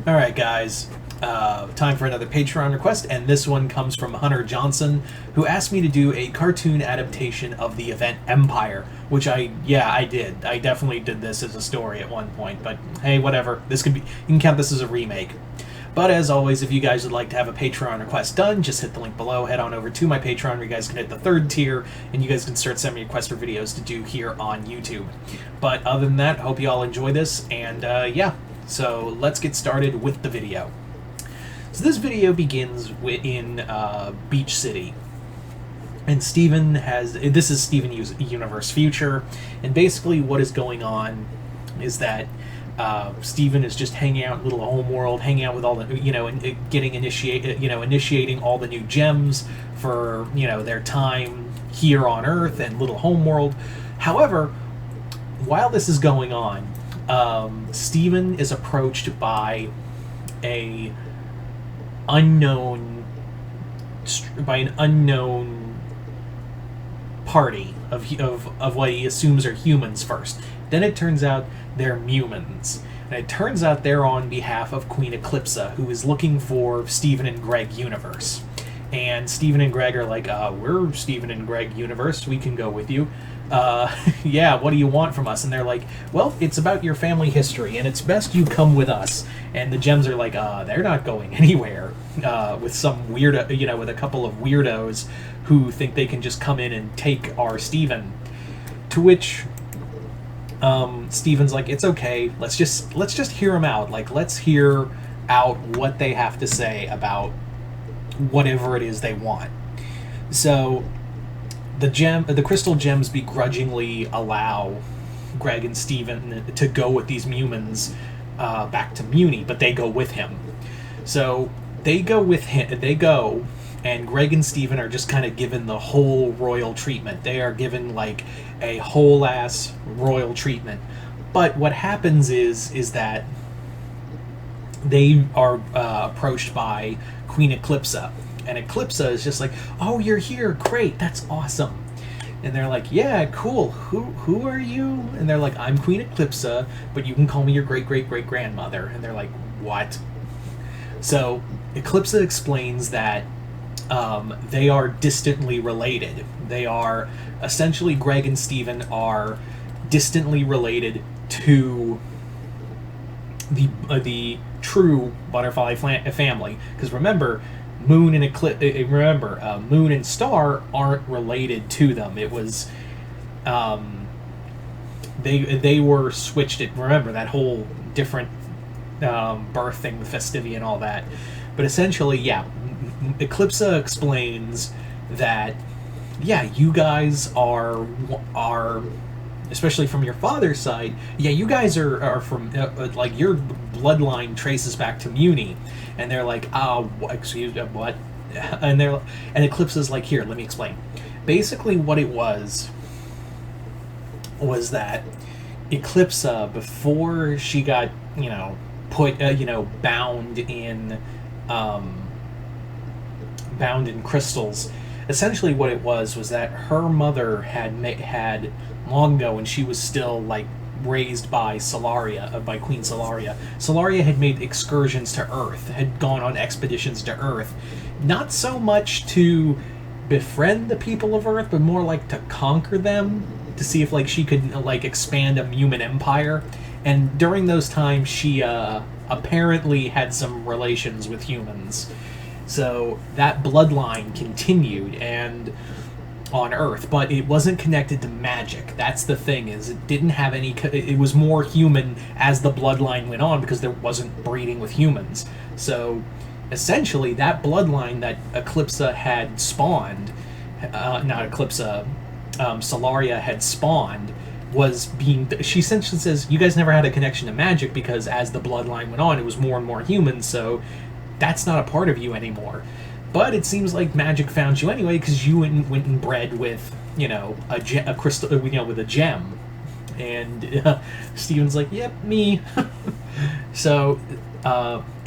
Alright guys, time for another Patreon request, and this one comes from Hunter Johnson, who asked me to do a cartoon adaptation of the event Empyre, which I did. I definitely did this as a story at one point, but hey, whatever. This could be, you can count this as a remake. But as always, if you guys would like to have a Patreon request done, just hit the link below, head on over to my Patreon where you guys can hit the third tier, and you guys can start sending me requests for videos to do here on YouTube. But other than that, hope you all enjoy this, and yeah. So let's get started with the video. So this video begins in Beach City. And Steven this is Steven Universe Future, and basically what is going on is that Steven is just hanging out in Little Homeworld, hanging out with all the, and getting initiating all the new gems for, their time here on Earth and Little Homeworld. However, while this is going on, Steven is approached by an unknown party of what he assumes are humans first. Then it turns out they're Mumans. And it turns out they're on behalf of Queen Eclipse, who is looking for Steven and Greg Universe. And Steven and Greg are like, we're Steven and Greg Universe, we can go with you. Yeah, what do you want from us? And they're like, well, it's about your family history, and it's best you come with us. And the gems are like, they're not going anywhere. With some weirdo, with a couple of weirdos who think they can just come in and take our Steven. To which Steven's like, it's okay, let's just hear them out. Like, let's hear out what they have to say about whatever it is they want. So the crystal gems begrudgingly allow Greg and Steven to go with these Mumans back to Muni, but they go with him. So they go with him. And Greg and Steven are just kind of given the whole royal treatment. They are given like a whole ass royal treatment. But what happens is that they are approached by Queen Eclipse. And Eclipse is just like, oh, you're here, great, that's awesome. And they're like, yeah, cool, who are you? And they're like, I'm Queen Eclipse, but you can call me your great-great-great-grandmother. And they're like, what? So Eclipse explains that they are distantly related. They are, essentially, Greg and Steven are distantly related to the true butterfly family. Because remember, Moon and Moon and Star aren't related to them. It was they were switched. Remember that whole different birth thing, the festivity and all that. But essentially, yeah, Eclipse explains that, yeah, you guys are especially from your father's side, yeah, you guys are from, like, your bloodline traces back to Muni. And they're like, excuse me, what? And Eclipse is like, here, let me explain. Basically what it was that Eclipse, before she got, put, bound in crystals, essentially what it was that her mother had long ago, when she was still like raised by Solaria, by Queen Solaria. Solaria had made excursions to Earth, had gone on expeditions to Earth, not so much to befriend the people of Earth, but more like to conquer them, to see if like she could like expand a human empire. And during those times, she apparently had some relations with humans. So that bloodline continued and on Earth, but it wasn't connected to magic. That's the thing, is it didn't have any, it was more human as the bloodline went on, because there wasn't breeding with humans. So essentially that bloodline that Eclipse had spawned, not Eclipse, Solaria had spawned, was being, she essentially says, you guys never had a connection to magic, because as the bloodline went on, it was more and more humans, so that's not a part of you anymore. But it seems like magic found you anyway, because you went and bred with, a crystal, with a gem. And Steven's like, yep, me. So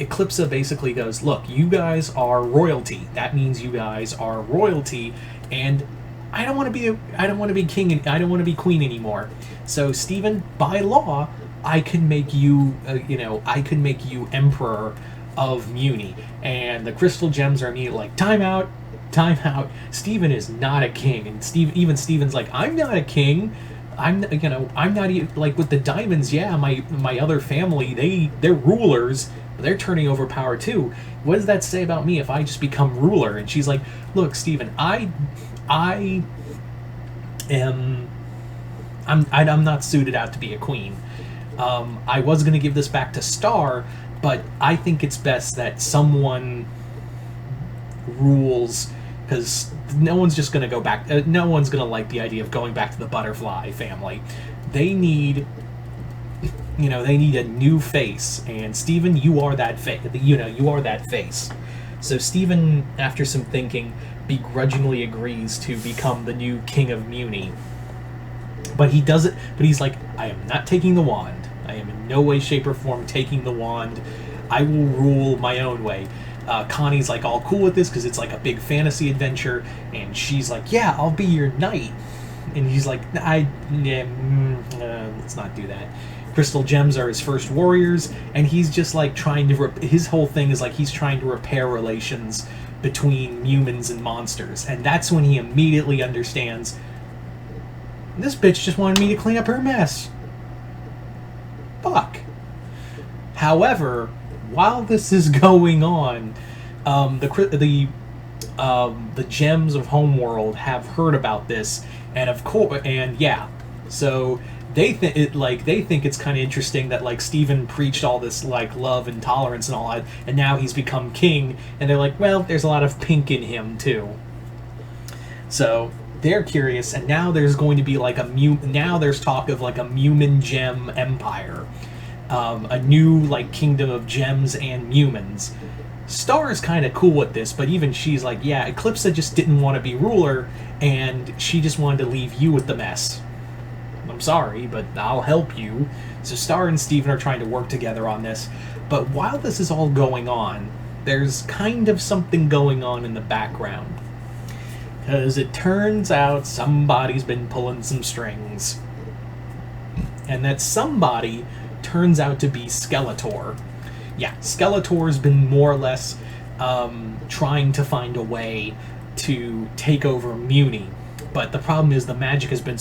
Eclipse basically goes, look, you guys are royalty. That means you guys are royalty, and I don't want to be king, I don't want to be queen anymore. So Steven, by law, I could make you, I could make you emperor of Muni. And the crystal gems are immediately like, time out, time out. Stephen is not a king. And even Stephen's like, I'm not a king. I'm not even, like, with the diamonds, yeah, my other family, they're rulers, but they're turning over power too. What does that say about me if I just become ruler? And she's like, look, Stephen, I'm not suited out to be a queen. I was going to give this back to Star, but I think it's best that someone rules, because no one's just going to go back. No one's going to like the idea of going back to the butterfly family. They need, they need a new face, and Stephen, you are that face. You are that face. So Stephen, after some thinking, begrudgingly agrees to become the new king of Muni. But he does it. But he's like, I am not taking the wand. I am in no way, shape, or form taking the wand. I will rule my own way. Connie's like all cool with this because it's like a big fantasy adventure, and she's like, yeah, I'll be your knight. And he's like, let's not do that. Crystal gems are his first warriors, and he's just like trying to his whole thing is like he's trying to repair relations between humans and monsters. And that's when he immediately understands, this bitch just wanted me to clean up her mess. Fuck. However, while this is going on, the gems of Homeworld have heard about this, and so they think it's kind of interesting that like Stephen preached all this like love and tolerance and all that, and now he's become king, and they're like, well, there's a lot of pink in him too. So they're curious, and now there's going to be like now there's talk of like a Mumin gem empire. A new like kingdom of gems and humans. Star's kind of cool with this, but even she's like, yeah, Eclipsa just didn't want to be ruler, and she just wanted to leave you with the mess. I'm sorry, but I'll help you. So Star and Stephen are trying to work together on this, but while this is all going on, there's kind of something going on in the background. Because it turns out somebody's been pulling some strings. And that somebody turns out to be Skeletor. Yeah, Skeletor's been more or less trying to find a way to take over Muni. But the problem is the magic has been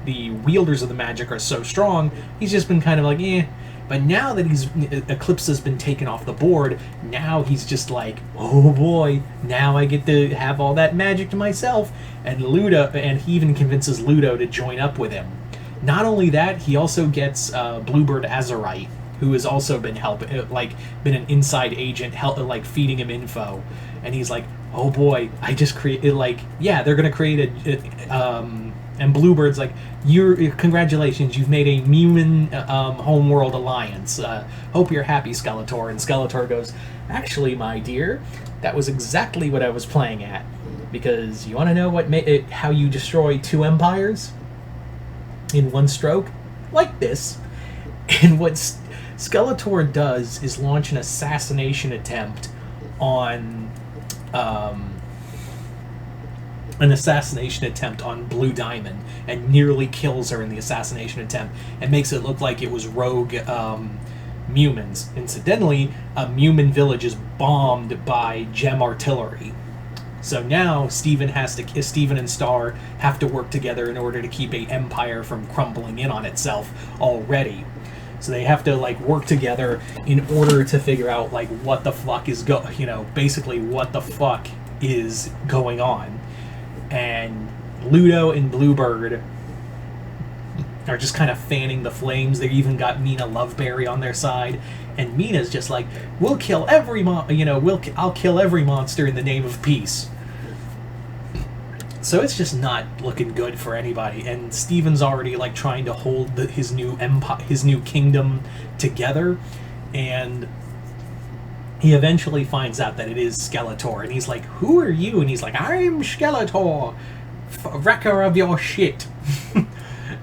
the wielders of the magic are so strong, he's just been kind of like, eh. But now that Eclipse has been taken off the board, now he's just like, oh boy, now I get to have all that magic to myself. And he even convinces Ludo to join up with him. Not only that, he also gets Bluebird Azurite, who has also been been an inside agent, feeding him info. And he's like, oh boy, I just created, they're gonna create and Bluebird's like, congratulations, you've made a Mumin Homeworld alliance. Hope you're happy, Skeletor. And Skeletor goes, actually, my dear, that was exactly what I was playing at. Because you want to know how you destroy two empires in one stroke? Like this. And what Skeletor does is launch an assassination attempt on Blue Diamond, and nearly kills her in the assassination attempt, and makes it look like it was rogue Mumins. Incidentally, a Mumin village is bombed by gem artillery. So now Stephen and Star have to work together in order to keep an empire from crumbling in on itself already. So they have to work together in order to figure out what the fuck is basically what the fuck is going on. And Ludo and Bluebird are just kind of fanning the flames. They even got Mina Loveberry on their side, and Mina's just like, "We'll kill every I'll kill every monster in the name of peace." So it's just not looking good for anybody. And Steven's already trying to hold his new empire, his new kingdom together, and he eventually finds out that it is Skeletor, and he's like, "Who are you?" And he's like, "I'm Skeletor, wrecker of your shit."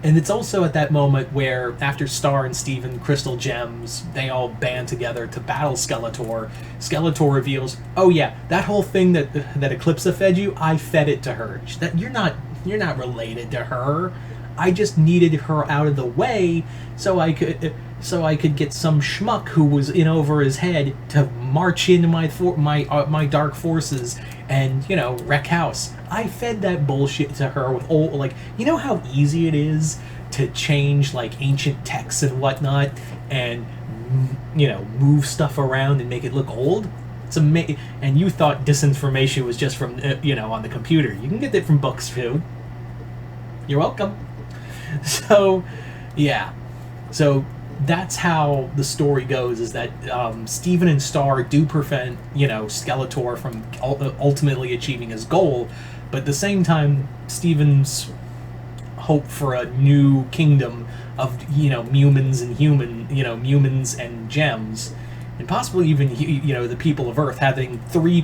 And it's also at that moment where, after Star and Steven Crystal Gems, they all band together to battle Skeletor. Skeletor reveals, "Oh yeah, that whole thing that Eclipsa fed you, I fed it to her. That you're not related to her. I just needed her out of the way so I could get some schmuck who was in over his head to march into my dark forces and wreck house. I fed that bullshit to her with old, like, how easy it is to change like ancient texts and whatnot and move stuff around and make it look old. It's amazing. And you thought disinformation was just from on the computer. You can get it from books too. You're welcome. So yeah, so that's how the story goes, is that Steven and Star do prevent Skeletor from ultimately achieving his goal, but at the same time Steven's hope for a new kingdom of humans and gems, and possibly even the people of Earth having three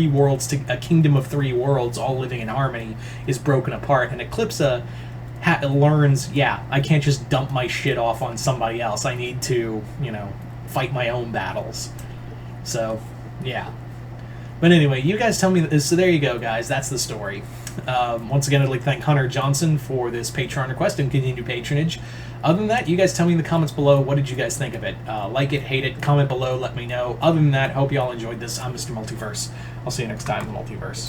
worlds, to a kingdom of 3 worlds all living in harmony, is broken apart. And Eclipsa learns, I can't just dump my shit off on somebody else. I need to fight my own battles. So yeah. But anyway, you guys tell me. So there you go, guys. That's the story. Once again, I'd like to thank Hunter Johnson for this Patreon request and continued patronage. Other than that, you guys tell me in the comments below, what did you guys think of it? Like it, hate it, comment below, let me know. Other than that, hope you all enjoyed this. I'm Mr. Multiverse. I'll see you next time in the Multiverse.